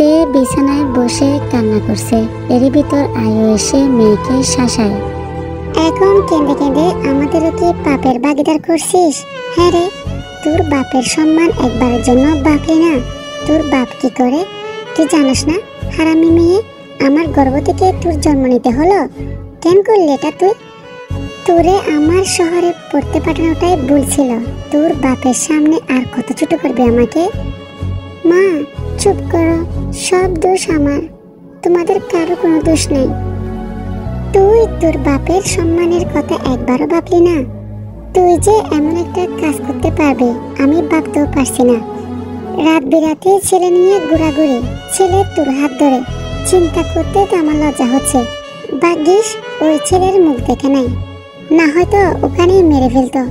তে বিছানায় বসে কান্না করছে। এরই ভিতর আয়ু এসে মেয়েকে শাসায়। এখন কেঁদে কেঁদে আমাদেরও কি পাপের ভাগিদার করছিস? হ্যাঁ রে, তোর বাপের সম্মান একবারের জন্য বাপলি না? তোর বাপ কি করে তুই জানিস না? হারামি মেয়ে, আমার গর্ভ থেকে তোর জন্ম নিতে হলো। কেন করলি এটা তুই? তোরে আমার শহরে পড়তে পাঠানোটাই ভুল ছিল। তোর বাপের সামনে আর কত ছোট করবে আমাকে? মা চুপ করো, সব দোষ আমার, তোমাদের কারো কোনো দোষ নেই। তুই তোর বাপের সম্মানের কথা একবারও ভাবলি না? তুই যে এমন একটা কাজ করতে পারবে আমি ভাবতেও পারছি না। রাত বিরাতে ছেলে নিয়ে ঘোরাঘুরি, ছেলে তোর হাত ধরে, চিন্তা করতে তো আমার লজ্জা হচ্ছে। ভাগ্যিস ওই ছেলের মুখ দেখে নাই, না হয়তো ওখানেই মেরে ফেলতো।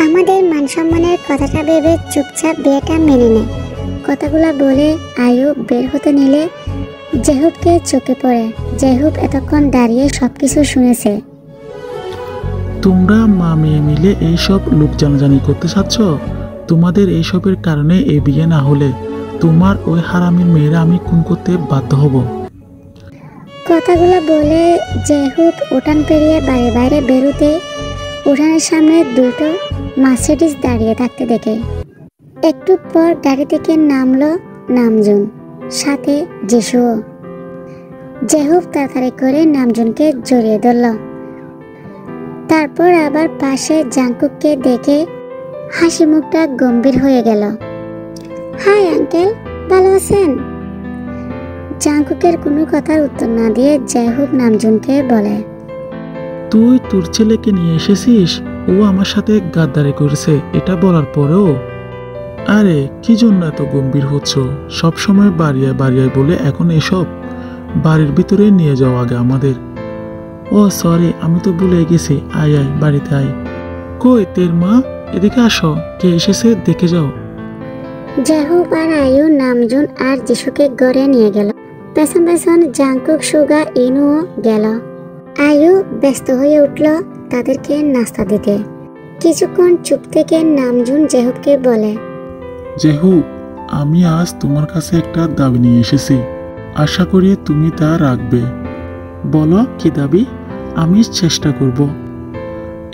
আমাদের মান সম্মানের কথাটা ভেবে চুপচাপ বিয়েটা মেনে নেয়। কথাগুলো বলে আয়ু বের হতে নিলে জেহুবকে চোখে পড়ে। জেহুব এতক্ষণ দাঁড়িয়ে সবকিছু শুনেছে। তোমরা মা মেয়ে মিলে এইসব লোক জানাজানি করতে চাচ্ছ? তোমাদের এইসবের কারণে এই বিয়ে না হলে তোমার ওই হারামির মেয়েরা আমি খুন করতে বাধ্য হব। কথাগুলো বলে জেহুব উঠান পেরিয়ে বাড়ির বাইরে বেরোতে উঠানের সামনে দুটো মার্সিডিজ দাঁড়িয়ে থাকতে দেখে। একটু পর গাড়ি থেকে নামলো নামজুন, সাথে যিশুও। জেহুব তাড়াতাড়ি করে নামজুনকে জড়িয়ে ধরল। তারপর আবার পাশে জাংকুককে দেখে হাসি মুখটা গম্ভীর হয়ে গেল। হাই আঙ্কেল, ভালো আছেন? জাংকুকের কোনো কথার উত্তর না দিয়ে জেহুব নামজুনকে বলে, তুই তোর ছেলেকে নিয়ে এসেছিস, ও আমার সাথে গাদ্দারি করেছে এটা বলার পরেও? আরে কি জন্য এত গম্ভীর হচ্ছ? সবসময় বাড়িয়ে বাড়িয়ে বলে এখন এসব? বাড়ির ভিতরে নিয়ে যাও আগে আমাদের। ও সরি, আমি তো ভুলে গেছি। আয় আয়, বাড়িতে আয়। কই তের মা, এদিকে আসো, কে এসেছে দেখে যাও। জেহুব আর আয়ু নামজুন আর যিশুকে ঘরে নিয়ে গেল। পেছন পেছন জাংকুক, সুগা, ইনুও গেল। আয়ু ব্যস্ত হয়ে উঠল তাদেরকে নাস্তা দিতে। কিছুক্ষণ চুপ থেকে নামজুন জেহুবকে বলে, জেহুব, আমি আজ তোমার কাছে একটা দাবি নিয়ে এসেছি, আশা করি তুমি তা রাখবে। বলো কি দাবি? আমি চেষ্টা করব।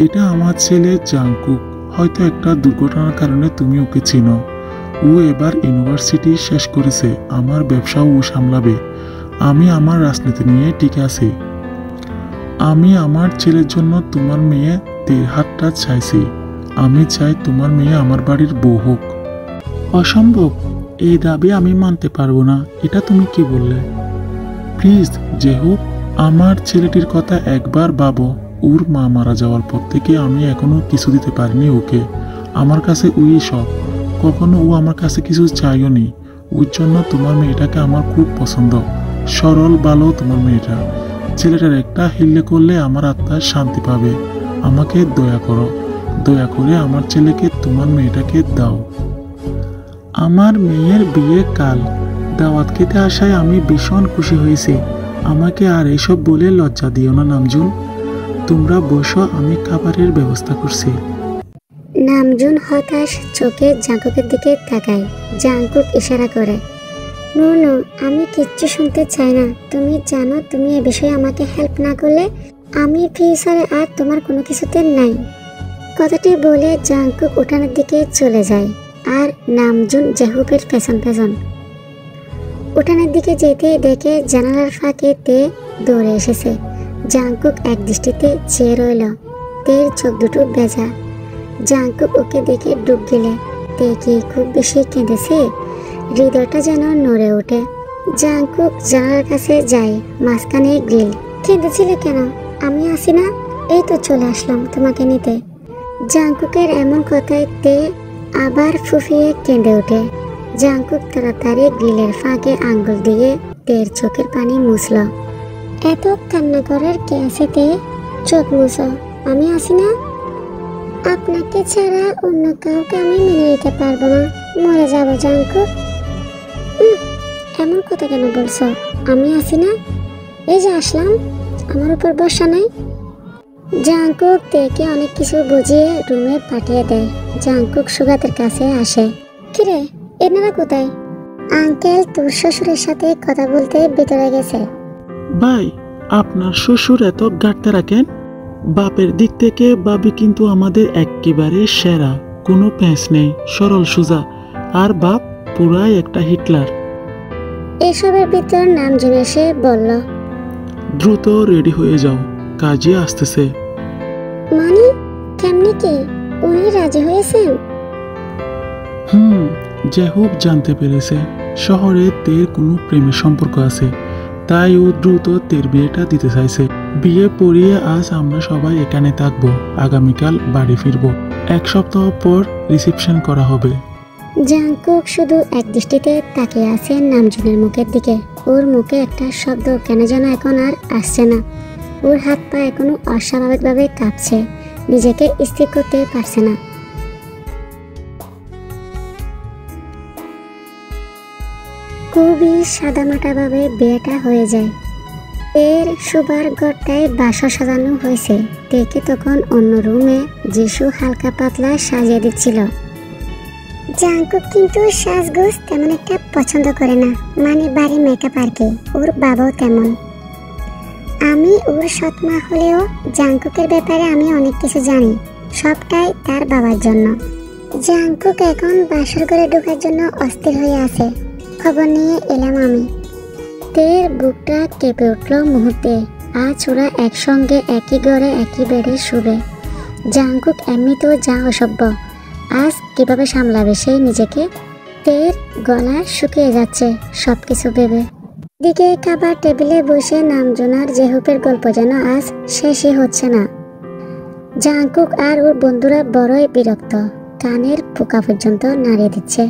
এটা আমার ছেলে জাংকুক, হয়তো একটা দুর্ঘটনার কারণে তুমি ওকে চিনো। ও এবার ইউনিভার্সিটি শেষ করেছে, আমার ব্যবসাও ও সামলাবে। আমি আমার রাজনীতি নিয়ে টিকে আছি। আমি আমার ছেলের জন্য তোমার মেয়ে তের হাতটা চাইছি। আমি চাই তোমার মেয়ে আমার বাড়ির বউ হোক। অসম্ভব, এই দাবি আমি মানতে পারবো না। এটা তুমি কি বললে? প্লিজ জেহুব, আমার ছেলেটির কথা একবার ভাবো। ওর মা মারা যাওয়ার পর থেকে আমি এখনো কিছু দিতে পারিনি ওকে। আমার কাছে ওই সব, কখনো ও আমার কাছে কিছু চাইও নি। ওর জন্য তোমার মেয়েটাকে আমার খুব পছন্দ। সরল ভালো তোমার মেয়েটা। ছেলেটার একটা হিল্লে করলে আমার আত্মা শান্তি পাবে। আমাকে দয়া করো, দয়া করে আমার ছেলেকে তোমার মেয়েটাকে দাও। আমার মেয়ের বিয়ে কাল, দাওয়াত খেতে আসায় আমি ভীষণ খুশি হয়েছি। আমাকে আর এসব বলে লজ্জা দিও না নামজুন। তোমরা বসো, আমি খাবারের ব্যবস্থা করছি। নামজুন হতাশ চোখে জাংকুকের দিকে তাকায়। জাংকুক ইশারা করে, নো নো, আমি কিচ্ছু শুনতে চাই না। তুমি জানো তুমি এ বিষয়ে আমাকে হেল্প না করলে আমি ফিউচারে আর তোমার কোনো কিছুতে নাই। কথাটি বলে জাংকুক উঠানের দিকে চলে যায় আর নামজুন জেহুবের পেছন পেছন। উঠানের দিকে যেতে দেখে জানালার ফাঁকে তে দৌড়ে এসেছে। জাংকুক এক দৃষ্টিতে চেয়ে রইল। তের চোখ দুটো ভেজা। জাংকুক ওকে দেখে ডুব গেলে তে কি খুব বেশি কেঁদেছে? হৃদয়টা যেন নড়ে ওঠে। জাংকুক জানালার কাছে যায়, মাঝখানে গ্রিল। কেঁদেছিলে কেন? আমি আসি না, এই তো চলে আসলাম তোমাকে নিতে। জাংকুকের এমন কথায় তে আবার ফুফিয়ে কেঁদে ওঠে। জাংকুক তাড়াতাড়ি গ্রিলের ফাঁকে আঙ্গুল দিয়ে তের চোখের পানি মুছল। এত কান্না করার কে আছে তে? চোখ মুছো, আমি আসি না। আপনাকে ছাড়া অন্য কাউকে আমি মেনে নিতে পারবো না, মরে যাবো জাংকুক। এমন কথা কেন বলছো? আমি আসি না, এই যে আসলাম, আমার উপর বর্ষা নাই। জাংকুক তেকে অনেক কিছু বুঝিয়ে রুমে পাঠিয়ে দেয়। জাংকুক সুগাতের কাছে আসে। কিরে, এনারা কোথায়? আঙ্কেল তোর শ্বশুরের সাথে কথা বলতে ভিতরে গেছে। ভাই, আপনার শ্বশুর এত গাঁটতে রাখেন? বাপের দিক থেকে ভাবি কিন্তু আমাদের একেবারে সেরা, কোনো প্যাঁচ নেই, সরল সোজা। আর বাপ পুরাই একটা হিটলার। এসবের ভিতর নামজুন এসে বলল, দ্রুত রেডি হয়ে যাও, কাজে আসতেছে। মানে কেমনি কি উনি রাজি হয়েছেন? যে হোক জানতে পেরেছে শহরে তের কোনো প্রেমের সম্পর্ক আছে, তাই ও দ্রুত তের বিয়েটা দিতে চাইছে। বিয়ে পড়িয়ে আজ আমরা সবাই এখানে থাকবো, আগামীকাল বাড়ি ফিরবো। 1 সপ্তাহ পর রিসেপশন করা হবে। জাংকুক শুধু এক দৃষ্টিতে তাকিয়ে আছে নামজুনের মুখের দিকে। ওর মুখে একটা শব্দ কেন যেন এখন আর আসছে না। ওর হাত পা এখনো অস্বাভাবিকভাবে কাঁপছে, নিজেকে স্থির করতে পারছে না। খুবই সাদামাটাভাবে বিয়েটা হয়ে যায়। এর শোবার ঘরটায় বাসা সাজানো হয়েছে। তেকে তখন অন্য রুমে যিশু হালকা পাতলা সাজিয়ে দিচ্ছিল। জাংকুক কিন্তু সাজগোজ তেমন একটা পছন্দ করে না, মানে বাড়ি মেকআপ আর কি। ওর বাবাও তেমন। আমি ওর সৎমা হলেও জাংকুকের ব্যাপারে আমি অনেক কিছু জানি, সবটাই তার বাবার জন্য। জাংকুক এখন বাসর ঘরে ঢোকার জন্য অস্থির হয়ে আছে। খবর নিয়ে এলাম আমি। তের বুকটা কেঁপে উঠল মুহূর্তে। আজ ওরা একসঙ্গে একই ঘরে একই বেডে শুবে। জাংকুক এমনিতেও যা অসভ্য, আজ কিভাবে সামলাবে সেই নিজেকে? তের গলা শুকিয়ে যাচ্ছে সবকিছু ভেবে। দিকে খাবার টেবিলে বসে নামজোনার জেহুপের গল্প যেন আজ শেষই হচ্ছে না। জাংকুক আর ওর বন্ধুরা বড়ই বিরক্ত, কানের পোকা পর্যন্ত নাড়িয়ে দিচ্ছে।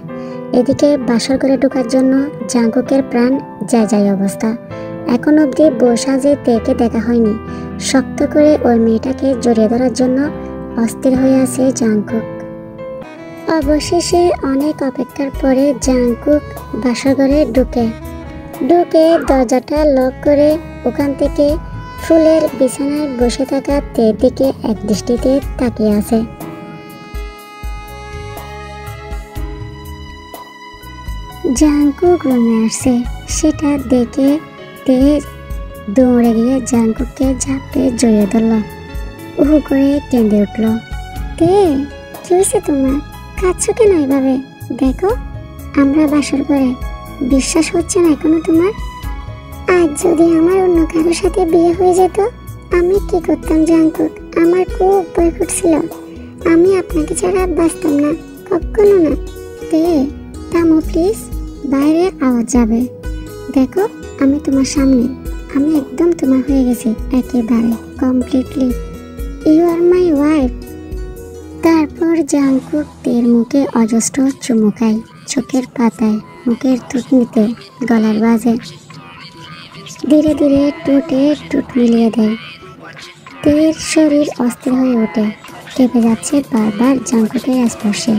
এদিকে বাসর ঘরে ঢোকার জন্য জাংকুকের প্রাণ যায় অবস্থা। এখন অবধি বসাজে তেকে দেখা হয়নি। শক্ত করে ওই মেয়েটাকে জড়িয়ে ধরার জন্য অস্থির হয়ে আছে জাংকুক। অবশেষে অনেক অপেক্ষার পরে জাংকুক বাসর ঘরে ঢুকে দরজাটা লক করে ওখান থেকে ফুলের বিছানায় বসে থাকা তের দিকে এক দৃষ্টিতে তাকিয়ে আছে। জাংকুক রুমে আসছে, সেটা দেখে তে দৌড়ে গিয়ে জাংকুককে ঝাপটে জড়িয়ে ধরল। উহু করে কেঁদে উঠল। তে, কি হয়েছে তোমার? কাঁদছো কেন এভাবে? দেখো আমরা বাসর করে, বিশ্বাস হচ্ছে না এখনো তোমার? আজ যদি আমার অন্য কারোর সাথে বিয়ে হয়ে যেত, আমি কি করতাম জাংকুক? আমার খুব ভয় করছিল। আমি আপনাকে ছাড়া বাঁচতাম না, কখনো না। তে থামো প্লিজ, বাইরে আওয়াজ যাবে। দেখো আমি তোমার সামনে, আমি একদম তোমার হয়ে গেছি, একেবারে completely. You are my wife. তারপর জাংকুক তের মুখে অজস্র চুমু খায়, চোখের পাতায়, মুখের থুতনিতে, গলার বাজে। ধীরে ধীরে ঠোঁটে ঠোঁট মিলিয়ে দেয়। তের শরীর অস্থির হয়ে ওঠে, কেঁপে যাচ্ছে বারবার জাংকুকের স্পর্শে।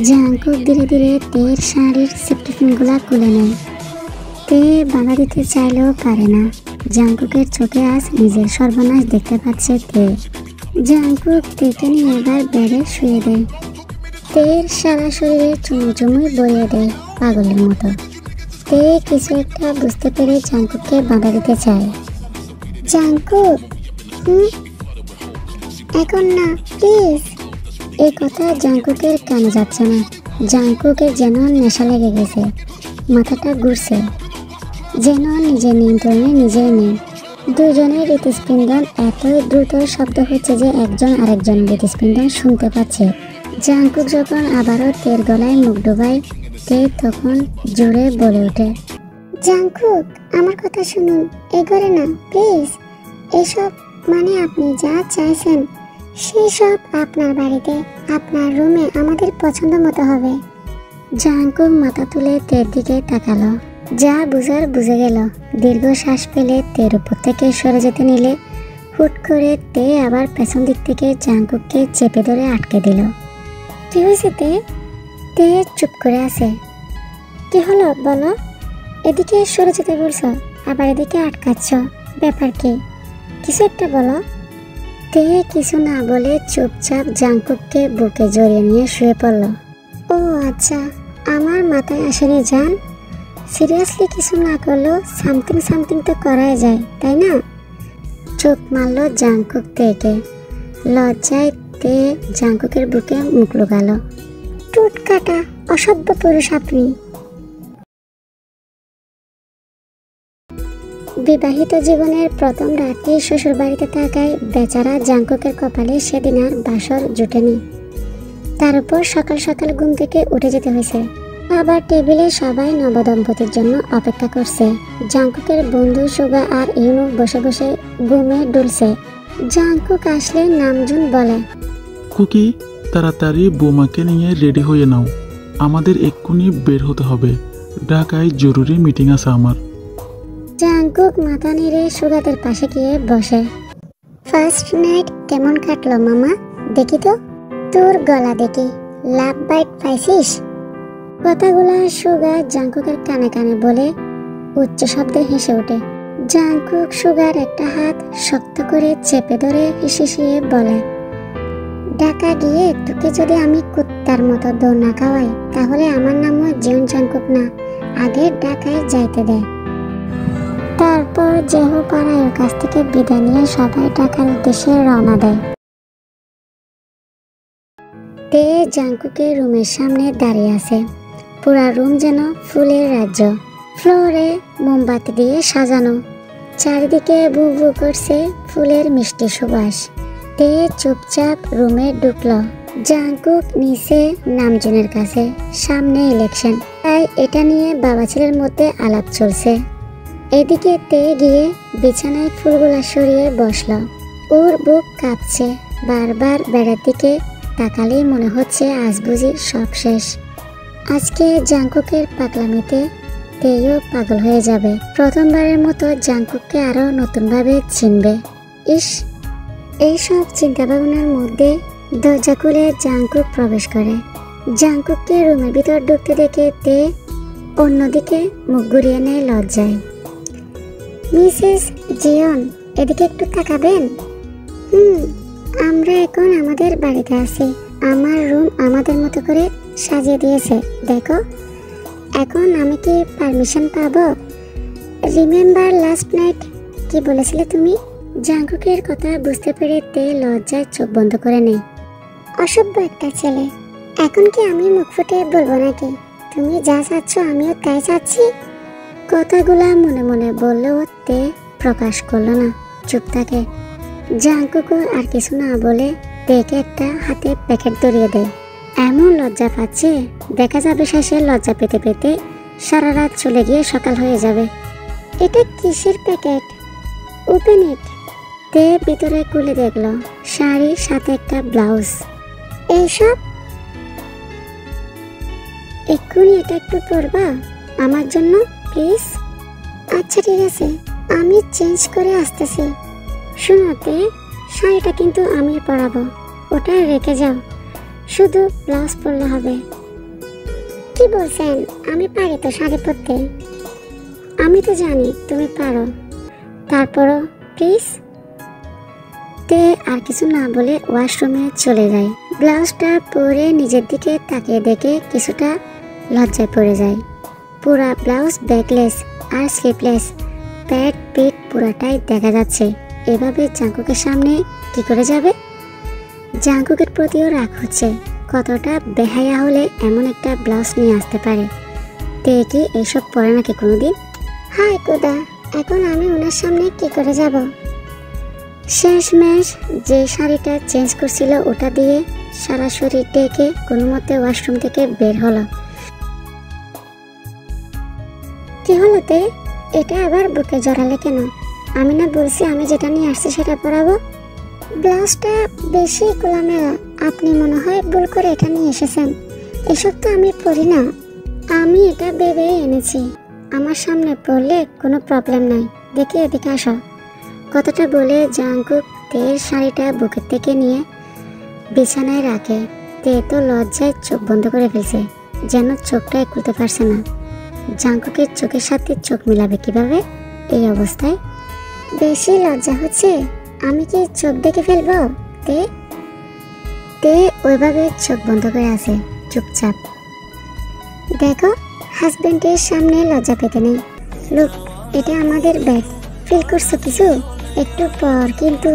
জাংকুক ধীরে ধীরে তের শাড়ির সিপ্টিফিনগুলা খুলে নেয়। তে বাধা দিতে চাইলেও পারে না। জাংকুকের চোখে আজ নিজের সর্বনাশ দেখতে পাচ্ছে তে। জাংকুক তেকে নিয়ে এবার বেডে শুয়ে দেয়। তের সারা শরীরে চুমুচুমুই বইয়ে দেয় পাগলের মতো। তে কিছু একটা বুঝতে পেরে জাংকুককে বাধা দিতে চায়। জাংকুক, এখন না প্লিজ। এই কথা জাংকুকের কানে যাচ্ছে না। জাংকুকের যেন নেশা লেগে গেছে, মাথাটা ঘুরছে, যেন নিজের নিয়ন্ত্রণে নিজেই নেই। দুজনের হৃৎস্পন্দন এত দ্রুত শব্দ হচ্ছে যে একজন আরেকজনের হৃৎস্পন্দন শুনতে পাচ্ছে। জাংকুক যখন আবারও তের গলায় মুখ ডোবায়, তে তখন জোরে বলে ওঠে, জাংকুক আমার কথা শুনুন, এগোরে না প্লিজ। এসব মানে আপনি যা চাইছেন সেই সব আপনার বাড়িতে, আপনার রুমে আমাদের পছন্দ মতো হবে। জাংকুক মাথা তুলে তের দিকে তাকালো। যা বুঝার বুঝে গেল। দীর্ঘ শ্বাস ফেলে তের উপর থেকে সরে যেতে নিলে হুট করে তে আবার পেছন দিক থেকে জাংকুককে চেপে ধরে আটকে দিল। কি হয়েছে তে? তে চুপ করে আছে। কি হলো বলো? এদিকে সরে যেতে বলছো, আবার এদিকে আটকাচ্ছ, ব্যাপার কি? কিছু একটা বলো। তে কিছু না বলে চুপচাপ জাংকুককে বুকে জড়িয়ে নিয়ে শুয়ে পড়ল। ও আচ্ছা, আমার মাথায় আসেনি জান। সিরিয়াসলি কিছু না করলেও সামথিং সামথিং তো করাই যায়, তাই না? চোখ মারল জাংকুক তেকে। লজ্জায় তে জাংকুকের বুকে মুখ লুকালো। টুট কাটা অসভ্য পুরুষ আপনি। বিবাহিত জীবনের প্রথম রাতে শ্বশুর বাড়িতে থাকায় বেচারা জাংকুকের কপালে সেদিন আর বাসর জুটেনি। তার উপর সকাল সকাল ঘুম থেকে উঠে যেতে হয়েছে। আবার টেবিলে সবাই নবদম্পতির জন্য অপেক্ষা করছে। জাংকুকের বন্ধু সুগা আর ইউনু বসে বসে ঘুমে ডুলছে। জাংকুক আসলে নামজুন বলে, কুকি, তাড়াতাড়ি বোমাকে নিয়ে রেডি হয়ে নাও, আমাদের এক্ষুনি বের হতে হবে, ঢাকায় জরুরি মিটিং আছে আমার। জাংকুক মাথা নেড়ে সুগাদের পাশে গিয়ে বসে। ফার্স্ট নাইট কেমন কাটলো মামা? দেখি তো তোর গলা দেখি, লাভ বাইট পাইছিস? কথাগুলা সুগা জাংকুকের কানে কানে বলে উচ্চ শব্দে হেসে ওঠে। জাংকুক সুগার একটা হাত শক্ত করে চেপে ধরে হিসিয়ে বলে, ঢাকা গিয়ে তোকে যদি আমি কুত্তার মতো দৌড় না খাওয়াই, তাহলে আমার নামও জিয়ন জাংকুক না, আগে ঢাকায় যাইতে দে। তারপর যেহো পাড়ায় ওর কাছ থেকে বিদায় নিয়ে সবাই ঢাকার উদ্দেশ্যে রওনা দেয়। তে জাংকুকের রুমের সামনে দাঁড়িয়ে আছে। পুরা রুম যেন ফুলের রাজ্য, ফ্লোরে মোমবাতি দিয়ে সাজানো, চারিদিকে ভু ভু করছে ফুলের মিষ্টি সুবাস। তে চুপচাপ রুমে ঢুকলো। জাংকুক নিচে নামজুনের কাছে, সামনে ইলেকশন, তাই এটা নিয়ে বাবা ছেলের মধ্যে আলাপ চলছে। এদিকে তে গিয়ে বিছানায় ফুলগুলা সরিয়ে বসলো। ওর বুক কাঁপছে, বারবার বেড়ার দিকে তাকালেই মনে হচ্ছে আজ বুঝি সব শেষ। আজকে জাংকুকের পাগলামিতে তেও পাগল হয়ে যাবে। প্রথমবারের মতো জাংকুককে আরো নতুনভাবে চিনবে। ইস, এইসব চিন্তা ভাবনার মধ্যে দরজা খুলে জাংকুক প্রবেশ করে। জাংকুককে রুমের ভিতর ঢুকতে দেখে তে অন্যদিকে মুখ ঘুরিয়ে নেয় লজ্জায়। মিসেস জিয়ন, এদিকে একটু তাকাবেন? আমরা এখন আমাদের বাড়িতে আছি। আমার রুম আমাদের মতো করে সাজিয়ে দিয়েছে, দেখো। এখন আমি কি পারমিশন পাবো? রিমেম্বার লাস্ট নাইট কি বলেছিলে তুমি? জাংকুকের কথা বুঝতে পেরে তে লজ্জায় চোখ বন্ধ করে নেয়। অসভ্য একটা ছেলে, এখন কি আমি মুখ ফুটে বলবো নাকি? তুমি যা চাচ্ছ আমিও তাই চাচ্ছি। কথাগুলা মনে মনে বললেও তে প্রকাশ করলো না, চুপ থাকে। জাংকুকও আর কিছু না বলে তেকে একটা হাতে প্যাকেট ধরিয়ে দেয়। এমন লজ্জা পাচ্ছে, দেখা যাবে শেষে লজ্জা পেতে পেতে সারা রাত চলে গিয়ে সকাল হয়ে যাবে। এটা কিসের প্যাকেট? Open it. তে ভিতরে খুলে দেখলো শাড়ি, সাথে একটা ব্লাউজ। এইসব এক্ষুনি এটা একটু পরবা আমার জন্য প্লিজ? আচ্ছা ঠিক আছে, আমি চেঞ্জ করে আসতেছি। শোনো তে, শাড়িটা কিন্তু আমি পরাবো, ওটা রেখে যাও, শুধু ব্লাউজ পরলে হবে। কি বলছেন? আমি পারি তো শাড়ি পরতে। আমি তো জানি তুমি পারো, তারপরও প্লিজ। তে আর কিছু না বলে ওয়াশরুমে চলে যায়। ব্লাউজটা পরে নিজের দিকে তাকিয়ে দেখে কিছুটা লজ্জায় পড়ে যায়। পুরা ব্লাউজ ব্যাকলেস আর স্লিপলেস, প্যাট পিঠ পুরাটাই দেখা যাচ্ছে। এভাবে জাংকুকের সামনে কি করে যাবে? জাংকুকের প্রতিও রাগ হচ্ছে, কতটা বেহায়া হলে এমন একটা ব্লাউজ নিয়ে আসতে পারে। তে কি এসব পরে নাকি কোনোদিন? হাই খোদা, এখন আমি ওনার সামনে কি করে যাব? শেষমেশ যে শাড়িটা চেঞ্জ করছিল ওটা দিয়ে সারা শরীর ঢেকে কোনো মতে ওয়াশরুম থেকে বের হলো। কি হলো তে? এটা আবার বুকে জড়ালে কেন? আমি না বলছি আমি যেটা নিয়ে আসছি সেটা পরাবো? ব্লাউজটা বেশি খোলামেলা, আপনি মনে হয় ভুল করে এটা নিয়ে এসেছেন। এসব তো আমি পরি না, আমি এটা ভেবে এনেছি আমার সামনে পরলে কোনো প্রবলেম নাই। দেখে এদিকে আসো। কথাটা বলে জাংকুক তের শাড়িটা বুকের থেকে নিয়ে বিছানায় রাখে। তে তো লজ্জায় চোখ বন্ধ করে ফেলছে, যেন চোখটাই খুলতে পারছে না। জাঙ্কুকের চোখের সাথে চোখ মিলাবে কিভাবে এই অবস্থায়? বেশি লজ্জা হচ্ছে, আমি কি চোখ দেখে ফেলবো? তে তে ওইভাবে চোখ বন্ধ করে আছে চুপচাপ। দেখো, হাজবেন্ডের সামনে লজ্জা পেতে নেই। লুক, এটা আমাদের ব্যাগ, ফিল করছো কিছু? একটু পর কিন্তু।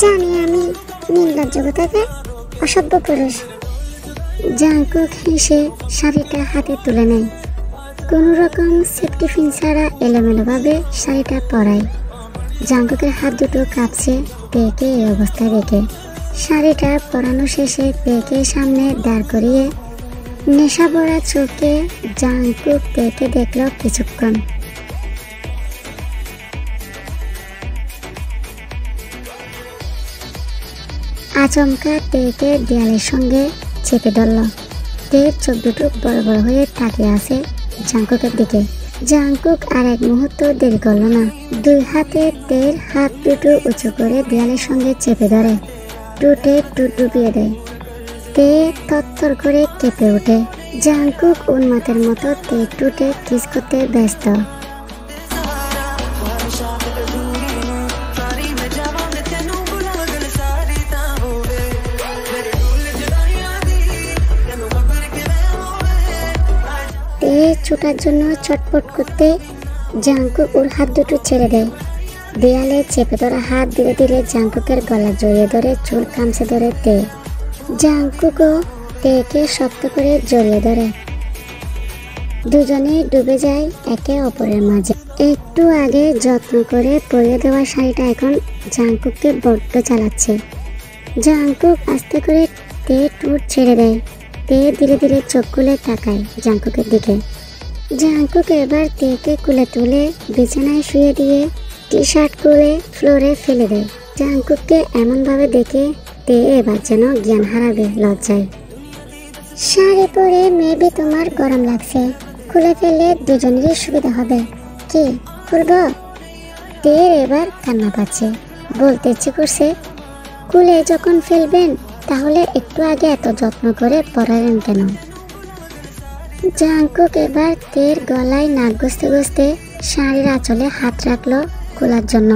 জানি আমি, নির্লজ্জ কোথাকার, অসভ্য পুরুষ। জাঙ্কুক হেসে শাড়িটা হাতে তুলে নেয়, কোনো রকম সেফটি পিন ছাড়া এলোমেলোভাবে শাড়িটা পরায়। জাঙ্কুকের হাত দুটো কাঁপছে পেকে এই অবস্থায় রেখে। শাড়িটা পরানো শেষে পেকে সামনে দাঁড় করিয়ে নেশা ভরা চোখে জাঙ্কুক পেকে দেখল কিছুক্ষণ। আচমকা তেকে দেয়ালের সঙ্গে চেপে ধরল। তের চোখ দুটো বড় বড় হয়ে তাকিয়ে আছে জাঙ্কুকের দিকে। জাঙ্কুক আর এক মুহূর্ত দেরি করল না, দুই হাতে তের হাত দুটো উঁচু করে দেয়ালের সঙ্গে চেপে ধরে টুটে টুট ডুবিয়ে দেয়। তে তত্তর করে কেঁপে ওঠে। জাঙ্কুক উন্মাতের মতো তে টুটে কিস করতে ব্যস্ত। তে ছোটার জন্য চটপট করতে জাঙ্কুক ওর হাত দুটো ছেড়ে দেয়। দেয়ালে চেপে ধরা হাত ধীরে ধীরে জাঙ্কুকের গলা জড়িয়ে ধরে চুল খামচে ধরে তে। জাঙ্কুকও তেকে শক্ত করে জড়িয়ে ধরে। দুজনে ডুবে যায় একে অপরের মাঝে। একটু আগে যত্ন করে পরিয়ে দেওয়া শাড়িটা এখন জাঙ্কুককে বড্ড চালাচ্ছে। জাঙ্কুক আস্তে করে তে টুট ছেড়ে দেয়। তে ধীরে ধীরে চোখ খুলে তাকায় জাঙ্কুকের দিকে। জাঙ্কুক এবার তেকে কুলে তুলে বিছানায় শুয়ে দিয়ে টি শার্ট খুলে ফ্লোরে ফেলে দেয়। জাঙ্কুককে এমনভাবে দেখে তে এবার যেন জ্ঞান হারাবে লজ্জায়। শাড়ি পরে মেবি তোমার গরম লাগছে, খুলে ফেললে দুজনেরই সুবিধা হবে। কি খুলবো? তের এবার কান্না পাচ্ছে, বলতে ইচ্ছে করছে খুলে যখন ফেলবেন তাহলে একটু আগে এত যত্ন করে পরালেন কেন? জাঙ্কুক এবার তের গলায় নাক ঘষতে ঘষতে শাড়ির আঁচলে হাত রাখলো খোলার জন্য।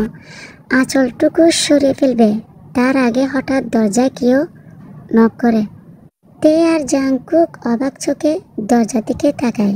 আঁচলটুকু সরিয়ে ফেলবে তার আগে হঠাৎ দরজায় কেউ নক করে। তে আর জাঙ্কুক অবাক চোখে দরজার দিকে তাকায়।